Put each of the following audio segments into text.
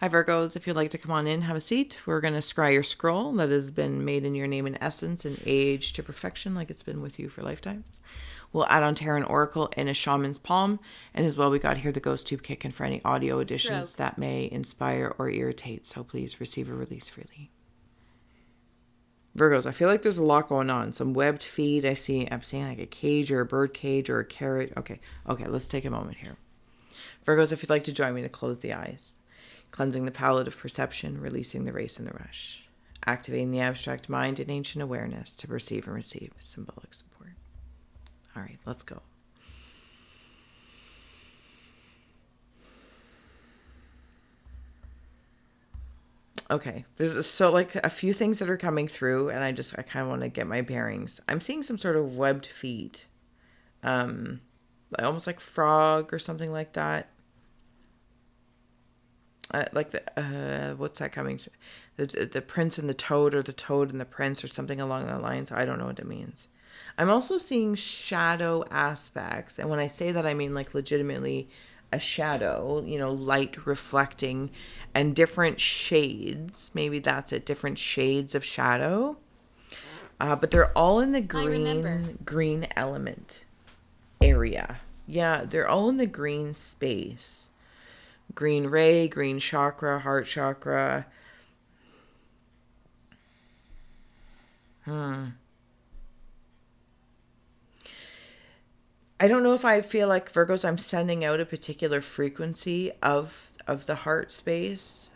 Hi Virgos, if you'd like to come on in, have a seat. We're going to scry your scroll that has been made in your name and essence and aged to perfection like it's been with you for lifetimes. We'll add on Tarot and Oracle in a shaman's palm. And as well, we got here the ghost tube kicking for any audio additions that may inspire or irritate. So please receive or release freely. Virgos, I feel like there's a lot going on. Some webbed feet. I'm seeing like a cage or a bird cage or a carrot. Okay, let's take a moment here. Virgos, if you'd like to join me to close the eyes. Cleansing the palette of perception, releasing the race and the rush. Activating the abstract mind and ancient awareness to perceive and receive symbolic support. All right, let's go. Okay, there's so like a few things that are coming through, and I kind of want to get my bearings. I'm seeing some sort of webbed feet, almost like frog or something like that. Like the what's that coming to? The prince and the toad, or the toad and the prince, or something along that lines. I don't know what it means. I'm also seeing shadow aspects, and when I say that, I mean like legitimately a shadow, light reflecting, and different shades. Maybe that's it, different shades of shadow. But they're all in the green element area. Yeah, they're all in the green space. Green ray, green chakra, heart chakra. I don't know if I feel like, Virgos, I'm sending out a particular frequency of the heart space,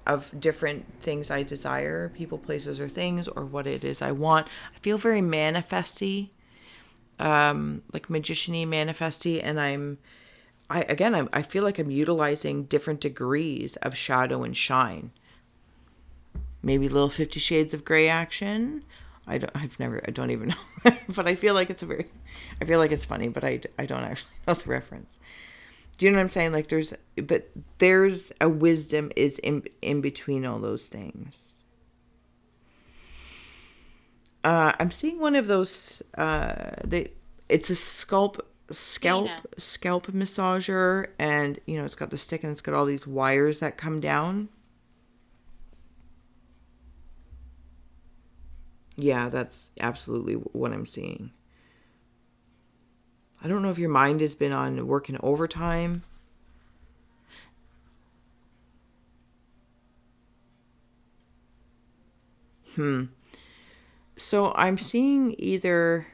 of different things I desire, people, places, or things, or what it is I want. I feel very manifesty, like magician-y, manifesty, and I feel like I'm utilizing different degrees of shadow and shine. Maybe little 50 Shades of Grey action. I don't even know. But I feel like it's funny, but I don't actually know the reference. Do you know what I'm saying? Like there's a wisdom is in between all those things. I'm seeing one of those, it's a scalp massager, and it's got the stick and it's got all these wires that come down. Yeah, that's absolutely what I'm seeing. I don't know if your mind has been on working overtime. So I'm seeing either,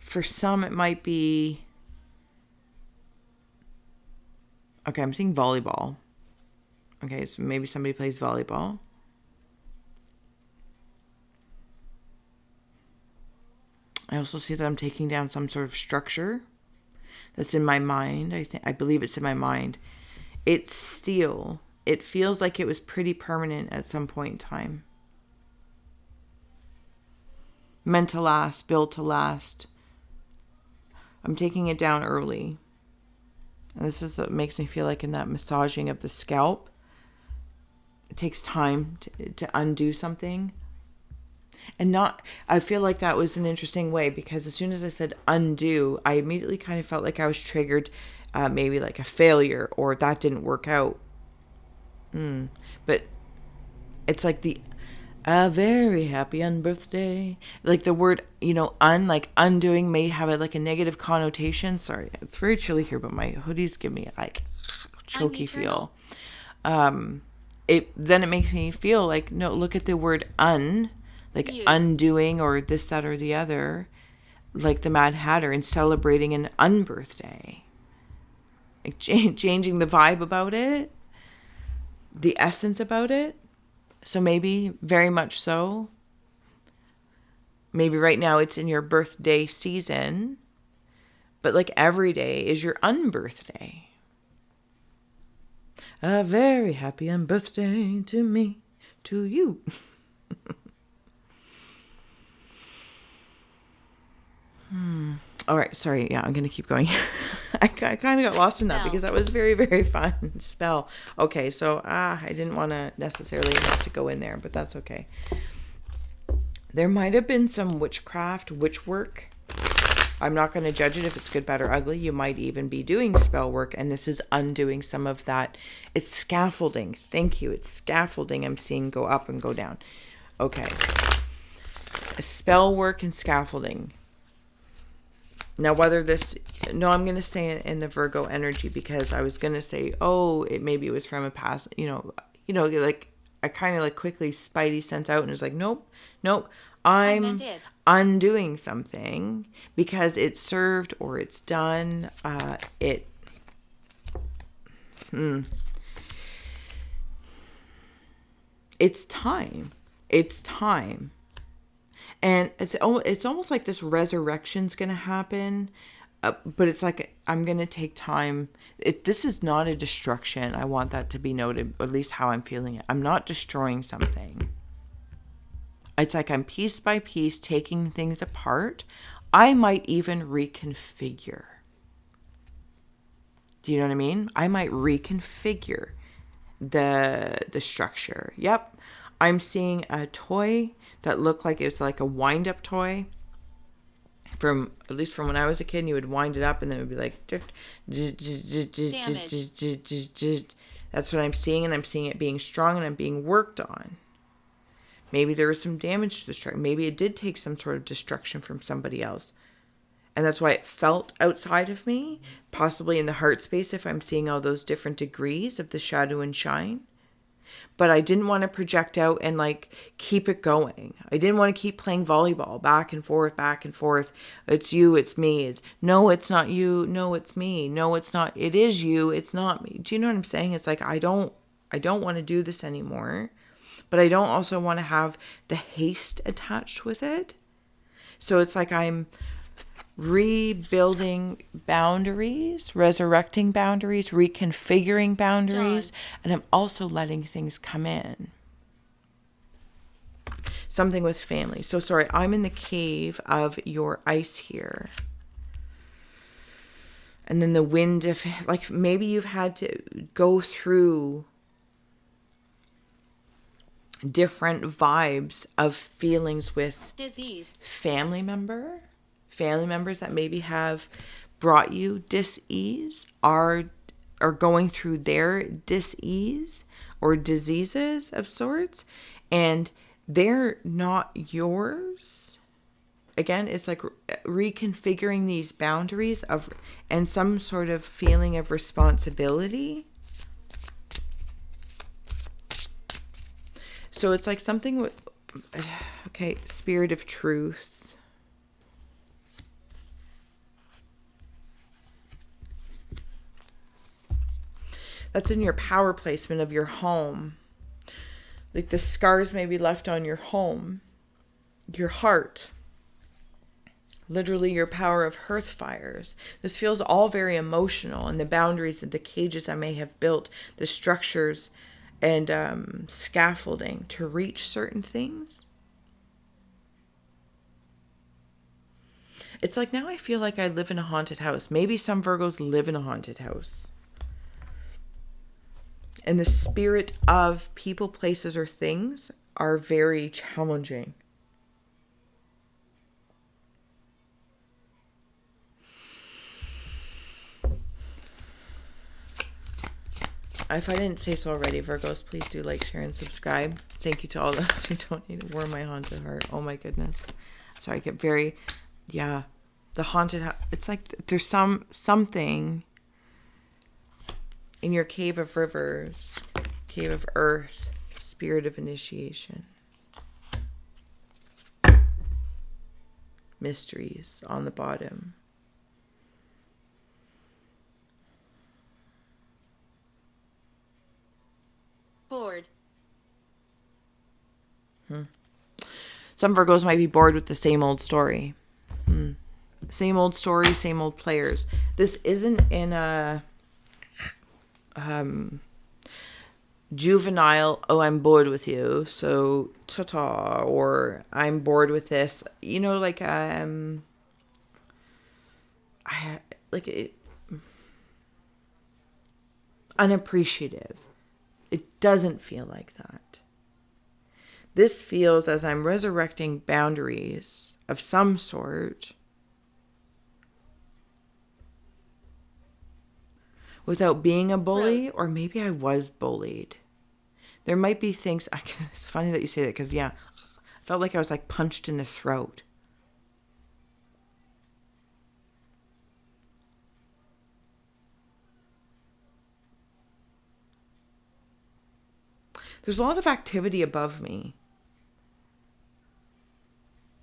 for some it might be, okay, I'm seeing volleyball. Okay, so maybe somebody plays volleyball. I also see that I'm taking down some sort of structure that's in my mind. I believe it's in my mind. It's steel. It feels like it was pretty permanent at some point in time. Meant to last, built to last. I'm taking it down early. And this is what makes me feel like in that massaging of the scalp, it takes time to undo something. And I feel like that was an interesting way, because as soon as I said undo, I immediately kind of felt like I was triggered, maybe like a failure, or that didn't work out. But it's like a very happy unbirthday. Like the word, like undoing may have like a negative connotation. Sorry, it's very chilly here, but my hoodies give me like choky feel. It makes me feel like, no, look at the word like undoing, or this, that, or the other, like the Mad Hatter, and celebrating an unbirthday. Like changing the vibe about it, the essence about it. So maybe, very much so, maybe right now it's in your birthday season, but like every day is your unbirthday. A very happy unbirthday to me, to you. All right, sorry. Yeah, I'm going to keep going. I kind of got lost in that because that was very, very fun. Spell. Okay, so I didn't want to necessarily have to go in there, but that's okay. There might have been some witchcraft, witch work I'm not going to judge it if it's good, bad, or ugly. You might even be doing spell work, and this is undoing some of that. It's scaffolding. Thank you. It's scaffolding I'm seeing go up and go down. Okay. Spell work and scaffolding. Now, whether this... No, I'm going to stay in the Virgo energy, because I was going to say, maybe it was from a past, like, I kind of like quickly spidey sense out and was like, nope. I'm undoing something because it's served or it's done. It's time. It's time. And it's almost like this resurrection's going to happen. But it's like, I'm going to take time. This is not a destruction. I want that to be noted, at least how I'm feeling it. I'm not destroying something. It's like I'm piece by piece taking things apart. I might even reconfigure. Do you know what I mean? I might reconfigure the structure. Yep. I'm seeing a toy that looked like it's like a wind-up toy. At least from when I was a kid, and you would wind it up and then it would be like... That's what I'm seeing, and I'm seeing it being strong and I'm being worked on. Maybe there was some damage to the structure. Maybe it did take some sort of destruction from somebody else. And that's why it felt outside of me, possibly in the heart space, if I'm seeing all those different degrees of the shadow and shine. But I didn't want to project out and like keep it going. I didn't want to keep playing volleyball back and forth, back and forth. It's you, it's me. No, it's not you. No, it's me. No, it's not. It is you. It's not me. Do you know what I'm saying? It's like, I don't want to do this anymore. But I don't also want to have the haste attached with it. So it's like I'm rebuilding boundaries, resurrecting boundaries, reconfiguring boundaries, and I'm also letting things come in. Something with family. So sorry, I'm in the cave of your ice here. And then the wind of, like, maybe you've had to go through different vibes of feelings with disease, family members that maybe have brought you dis-ease, are going through their dis-ease or diseases of sorts, and they're not yours. Again, it's like reconfiguring these boundaries of, and some sort of feeling of responsibility. So it's like something with, okay, spirit of truth. That's in your power placement of your home. Like the scars may be left on your home, your heart. Literally your power of hearth fires. This feels all very emotional, and the boundaries and the cages I may have built, the structures and scaffolding to reach certain things. It's like now I feel like I live in a haunted house. Maybe some Virgos live in a haunted house. And the spirit of people, places, or things are very challenging. If I didn't say so already, Virgos, please do like, share, and subscribe. Thank you to all those who donated. Warm my haunted heart. Oh my goodness. Sorry, I get very, the haunted house. It's like there's something in your cave of rivers, cave of earth, spirit of initiation. Mysteries on the bottom. bored. Some Virgos might be bored with the same old story. Same old story, same old players. This isn't in a juvenile, I'm bored with you, so ta-ta, or I'm bored with this. You know, like unappreciative. It doesn't feel like that. This feels as I'm resurrecting boundaries of some sort. without being a bully, Throat. or maybe I was bullied. There might be things, it's funny that you say that because, yeah, I felt like I was like punched in the throat. There's a lot of activity above me.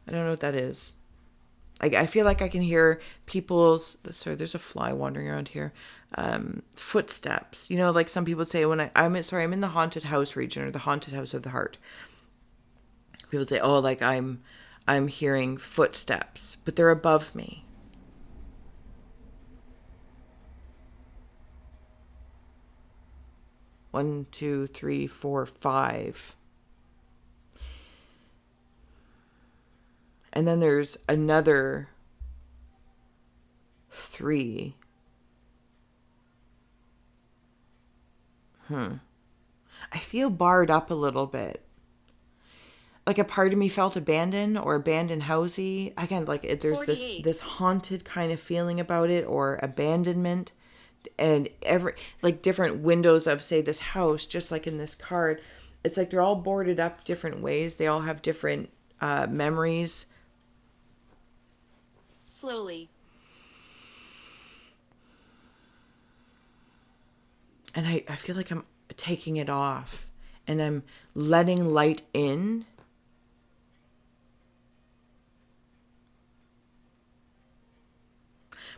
I don't know what that is. I feel like I can hear people's, sorry, there's a fly wandering around here, footsteps. You know, like some people say when I'm in the haunted house region, or the haunted house of the heart. People say, oh, like I'm hearing footsteps, but they're above me. One, two, three, four, five. And then there's another 3. I feel barred up a little bit. Like a part of me felt abandoned or abandoned housey. Again, like there's 48. this haunted kind of feeling about it, or abandonment. And every, like, different windows of, say, this house, just like in this card, it's like they're all boarded up different ways. They all have different memories. Slowly. And I feel like I'm taking it off and I'm letting light in.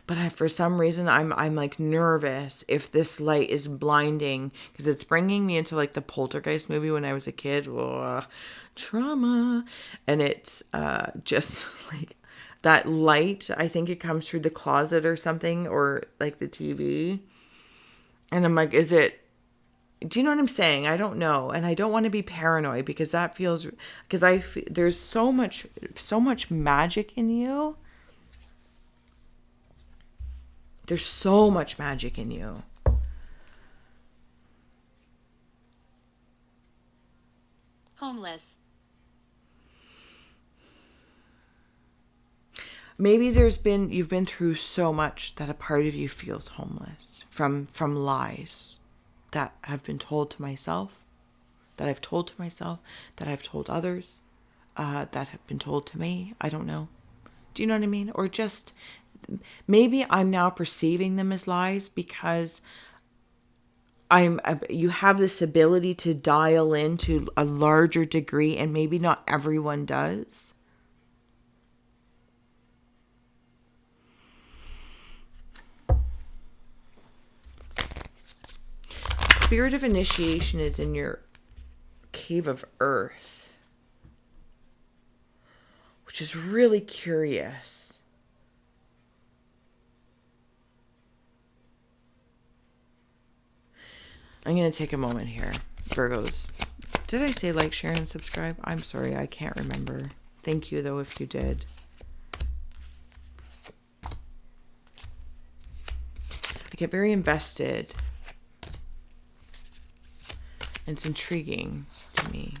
But for some reason, I'm like nervous if this light is blinding, because it's bringing me into like the Poltergeist movie when I was a kid. Ugh, trauma. And it's just like that light. I think it comes through the closet or something, or like the TV. And I'm like, do you know what I'm saying? I don't know. And I don't want to be paranoid, because that feels, because there's so much magic in you. There's so much magic in you. Homeless. Maybe you've been through so much that a part of you feels homeless from lies that have been told to myself, that I've told to myself, that I've told others, that have been told to me. I don't know. Do you know what I mean? Or just maybe I'm now perceiving them as lies because you have this ability to dial in to a larger degree, and maybe not everyone does. Spirit of initiation is in your cave of earth, which is really curious. I'm going to take a moment here. Virgos, did I say like, share, and subscribe? I'm sorry, I can't remember. Thank you, though, if you did. I get very invested. It's intriguing to me.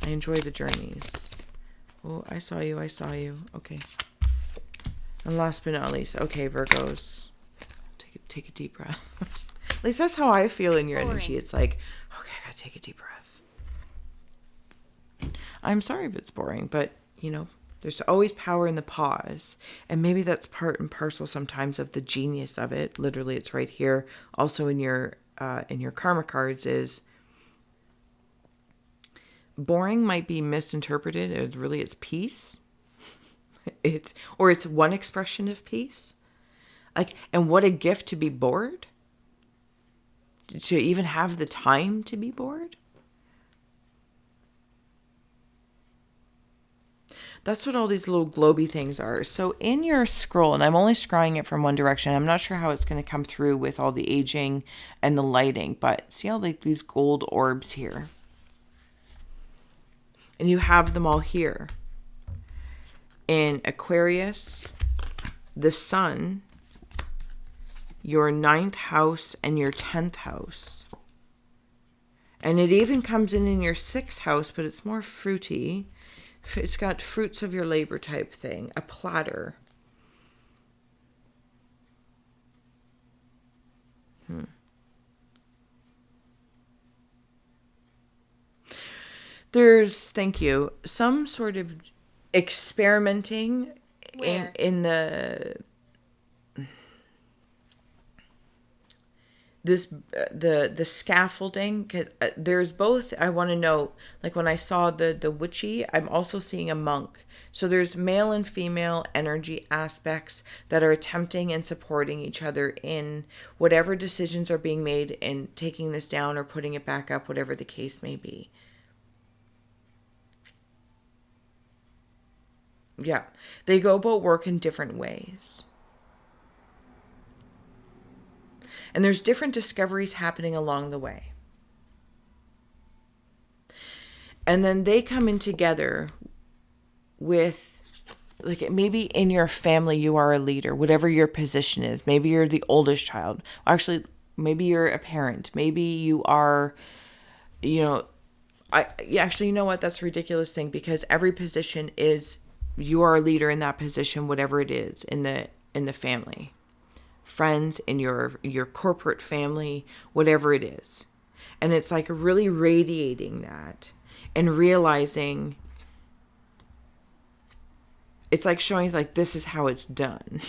I enjoy the journeys. Oh, I saw you. Okay. And last but not least, okay, Virgos. Take a deep breath. At least that's how I feel in your energy. It's like, okay, I gotta take a deep breath. I'm sorry if it's boring, but, you know, there's always power in the pause. And maybe that's part and parcel sometimes of the genius of it. Literally, it's right here. Also in your karma cards is boring might be misinterpreted. It's peace. It's one expression of peace. Like, and what a gift to be bored. To even have the time to be bored. That's what all these little globy things are. So in your scroll, and I'm only scrying it from one direction. I'm not sure how it's going to come through with all the aging and the lighting, but see how like these gold orbs here. And you have them all here. In Aquarius, the sun, your 9th house, and your 10th house. And it even comes in your 6th house, but it's more fruity. It's got fruits of your labor type thing. A platter. There's, thank you, some sort of experimenting Where? in the this the scaffolding, because there's both. I want to know, like when I saw the witchy, I'm also seeing a monk. So there's male and female energy aspects that are attempting and supporting each other in whatever decisions are being made in taking this down or putting it back up, whatever the case may be. Yeah, they go about work in different ways. And there's different discoveries happening along the way. And then they come in together with, like, maybe in your family you are a leader, whatever your position is. Maybe you're the oldest child. Actually, maybe you're a parent. Maybe you are, you know, actually, you know what? That's a ridiculous thing, because every position is, you are a leader in that position, whatever it is in the family. Friends, in your corporate family, whatever it is. And it's like really radiating that and realizing, it's like showing, like, this is how it's done.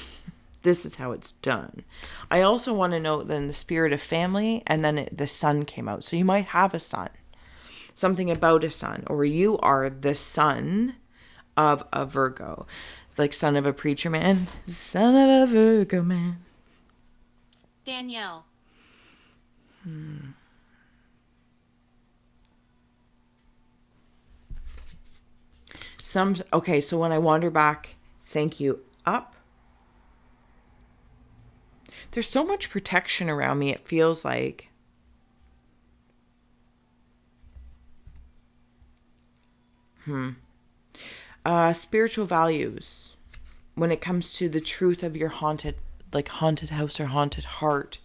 This is how it's done. I also want to note then the spirit of family, and then the sun came out. So you might have a son, something about a son, or you are the son of a Virgo, like son of a preacher man, son of a Virgo man. Danielle. Okay, so when I wander back, thank you, up, there's so much protection around me, it feels like. Spiritual values, when it comes to the truth of your haunted house or haunted heart.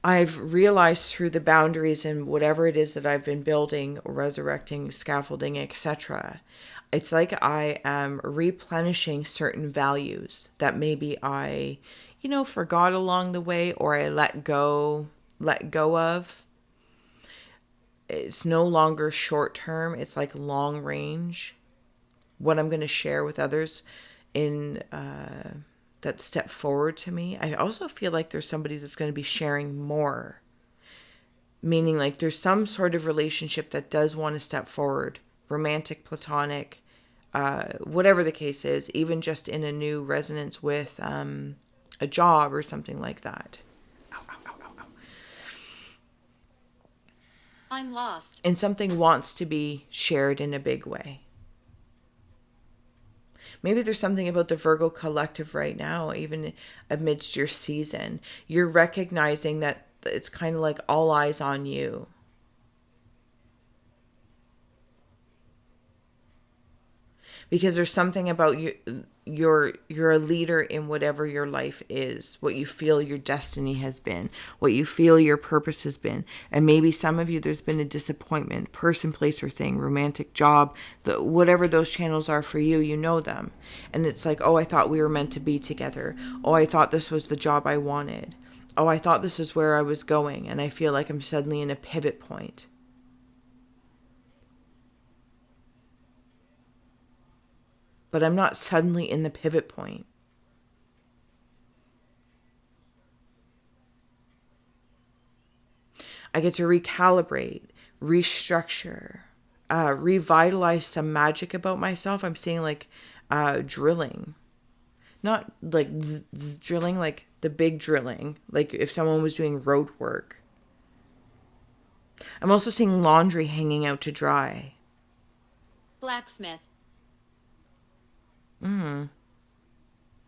I've realized through the boundaries and whatever it is that I've been building, resurrecting, scaffolding, etc., it's like I am replenishing certain values that maybe I, forgot along the way, or I let go of. It's no longer short term, it's like long range. What I'm going to share with others in that step forward to me. I also feel like there's somebody that's going to be sharing more. Meaning, like, there's some sort of relationship that does want to step forward. Romantic, platonic, whatever the case is. Even just in a new resonance with a job or something like that. Ow, ow, ow, ow, ow. I'm lost. And something wants to be shared in a big way. Maybe there's something about the Virgo collective right now, even amidst your season. You're recognizing that it's kind of like all eyes on you. Because there's something about you, you're a leader in whatever your life is, what you feel your destiny has been, what you feel your purpose has been. And maybe some of you, there's been a disappointment, person, place, or thing, romantic, job, whatever those channels are for you, you know them. And it's like, oh, I thought we were meant to be together. Oh, I thought this was the job I wanted. Oh, I thought this is where I was going. And I feel like I'm suddenly in a pivot point. But I'm not suddenly in the pivot point. I get to recalibrate, restructure, revitalize some magic about myself. I'm seeing like drilling. Not like drilling, like the big drilling. Like if someone was doing road work. I'm also seeing laundry hanging out to dry. Blacksmith.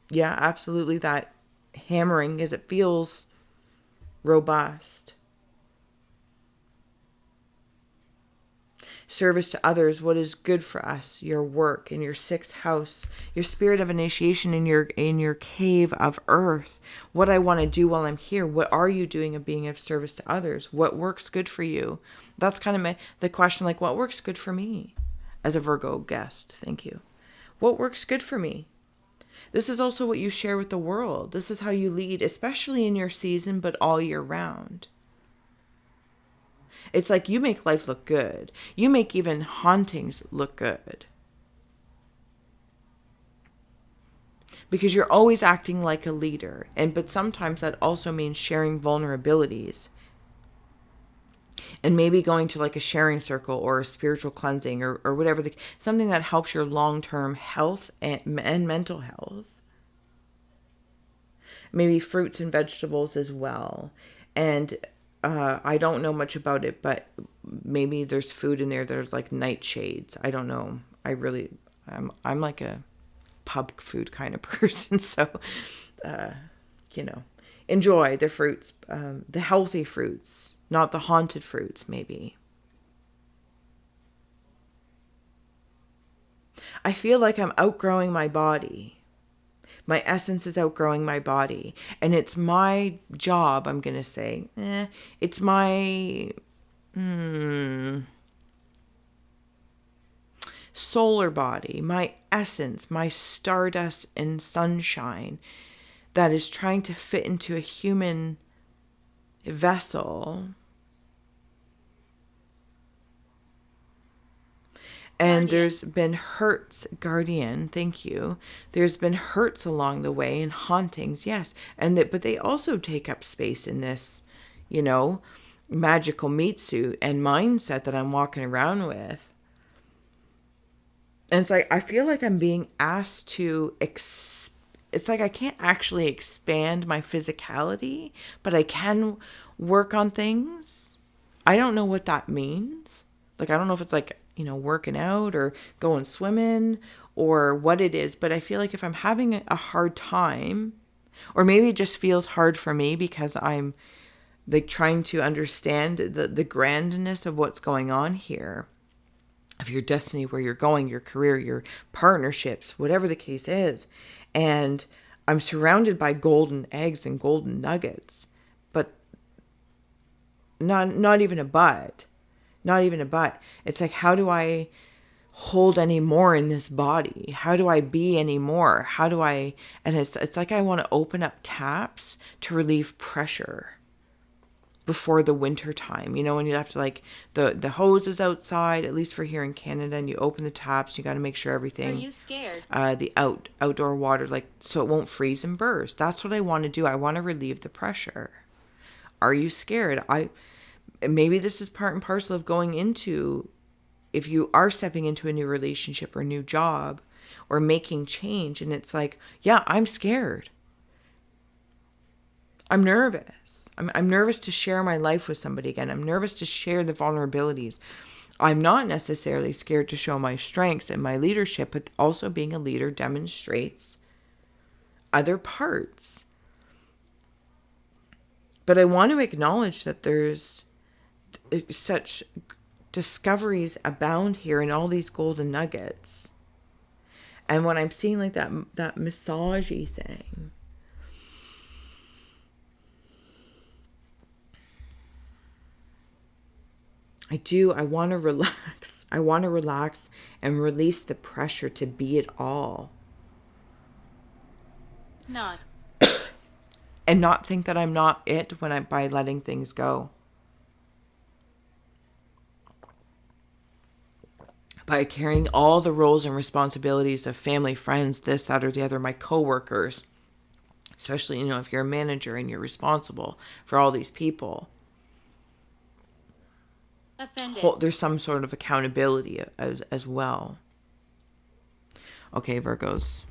Yeah, absolutely, that hammering, as it feels robust. Service to others, what is good for us, your work in your sixth house, your spirit of initiation in your cave of earth. What I want to do while I'm here. What are you doing of being of service to others? What works good for you? That's kind of the question, like, what works good for me as a Virgo guest? Thank you. What works good for me? This is also what you share with the world. This is how you lead, especially in your season, but all year round. It's like you make life look good. You make even hauntings look good. Because you're always acting like a leader. But sometimes that also means sharing vulnerabilities. And maybe going to like a sharing circle or a spiritual cleansing or whatever, something that helps your long-term health and mental health. Maybe fruits and vegetables as well. And I don't know much about it, but maybe there's food in there that are like nightshades. I don't know. I'm like a pub food kind of person. So, enjoy the fruits, the healthy fruits, not the haunted fruits, maybe. I feel like I'm outgrowing my body. My essence is outgrowing my body. And it's my job, I'm going to say. It's my solar body, my essence, my stardust and sunshine that is trying to fit into a human vessel. And there's been hurts, guardian, thank you. There's been hurts along the way and hauntings, yes. But they also take up space in this, magical meat suit and mindset that I'm walking around with. And it's like, I feel like I'm being asked to, it's like I can't actually expand my physicality, but I can work on things. I don't know what that means. Like, I don't know if it's like, working out or going swimming or what it is. But I feel like if I'm having a hard time, or maybe it just feels hard for me because I'm like trying to understand the grandness of what's going on here, of your destiny, where you're going, your career, your partnerships, whatever the case is. And I'm surrounded by golden eggs and golden nuggets, but not even a but. Not even a but. It's like, how do I hold any more in this body? How do I be any more? And it's like I want to open up taps to relieve pressure before the winter time. When you have to like the hose is outside, at least for here in Canada, and you open the taps, you got to make sure everything. Are you scared? The outdoor water, like, so it won't freeze and burst. That's what I want to do. I want to relieve the pressure. Are you scared? Maybe this is part and parcel of going into, if you are stepping into a new relationship or new job or making change, and it's like, yeah, I'm scared. I'm nervous. I'm nervous to share my life with somebody again. I'm nervous to share the vulnerabilities. I'm not necessarily scared to show my strengths and my leadership, but also being a leader demonstrates other parts. But I want to acknowledge that there's such discoveries abound here in all these golden nuggets. And when I'm seeing like that massage-y thing, I want to relax. I want to relax and release the pressure to be it all. And not think that I'm not it by letting things go. By carrying all the roles and responsibilities of family, friends, this, that, or the other, my coworkers, especially, if you're a manager and you're responsible for all these people. Offended. There's some sort of accountability as well. Okay, Virgos.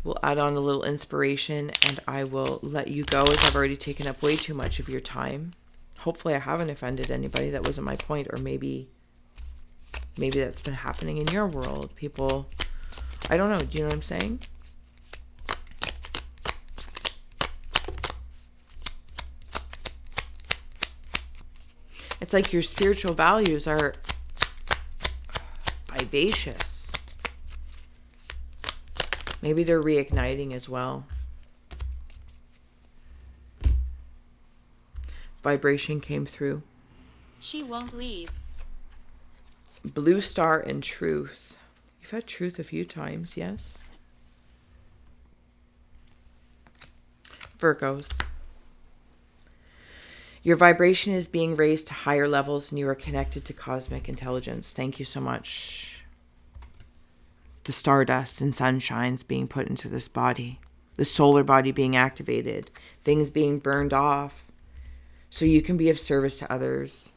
We'll add on a little inspiration and I will let you go, as I've already taken up way too much of your time. Hopefully I haven't offended anybody. That wasn't my point. Or maybe that's been happening in your world. People, I don't know. Do you know what I'm saying? It's like your spiritual values are vivacious. Maybe they're reigniting as well. Vibration came through. She won't leave. Blue star and truth. You've had truth a few times, yes? Virgos. Your vibration is being raised to higher levels and you are connected to cosmic intelligence. Thank you so much. The stardust and sunshines being put into this body. The solar body being activated. Things being burned off. So you can be of service to others.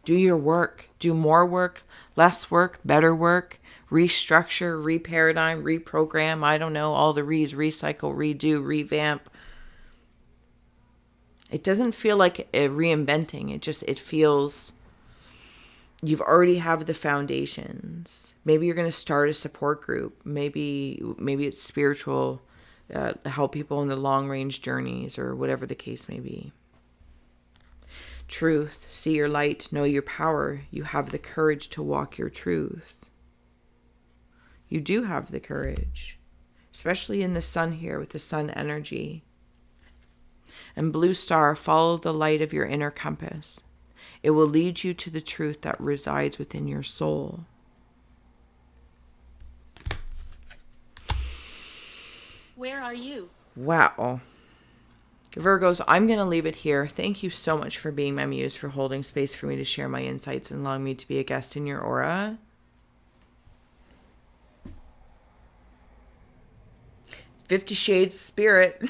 Do your work. Do more work, less work, better work. Restructure, reparadigm, reprogram. I don't know. All the re's. Recycle, redo, revamp. It doesn't feel like a reinventing. It feels you've already have the foundations. Maybe you're going to start a support group. Maybe it's spiritual, help people in the long range journeys or whatever the case may be. Truth, see your light, know your power. You have the courage to walk your truth. You do have the courage, especially in the sun here with the sun energy. And blue star, follow the light of your inner compass. It will lead you to the truth that resides within your soul. Where are you? Wow. Virgos, I'm going to leave it here. Thank you so much for being my muse, for holding space for me to share my insights and allowing me to be a guest in your aura. 50 Shades Spirit.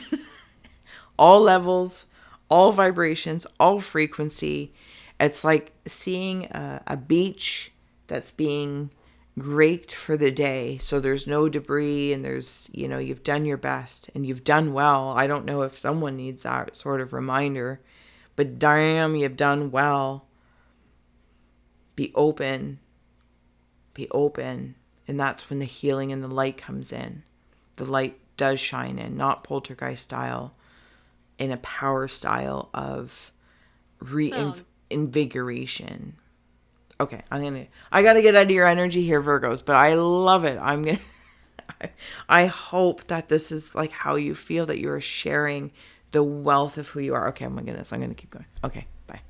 All levels, all vibrations, all frequency. It's like seeing a beach that's being raked for the day. So there's no debris and there's, you've done your best and you've done well. I don't know if someone needs that sort of reminder, but damn, you've done well. Be open. Be open. And that's when the healing and the light comes in. The light does shine in, not poltergeist style, in a power style of reinvigoration. Okay, I got to get out of your energy here, Virgos, but I love it. I hope that this is like how you feel, that you are sharing the wealth of who you are. Okay, oh my goodness, I'm going to keep going. Okay, bye.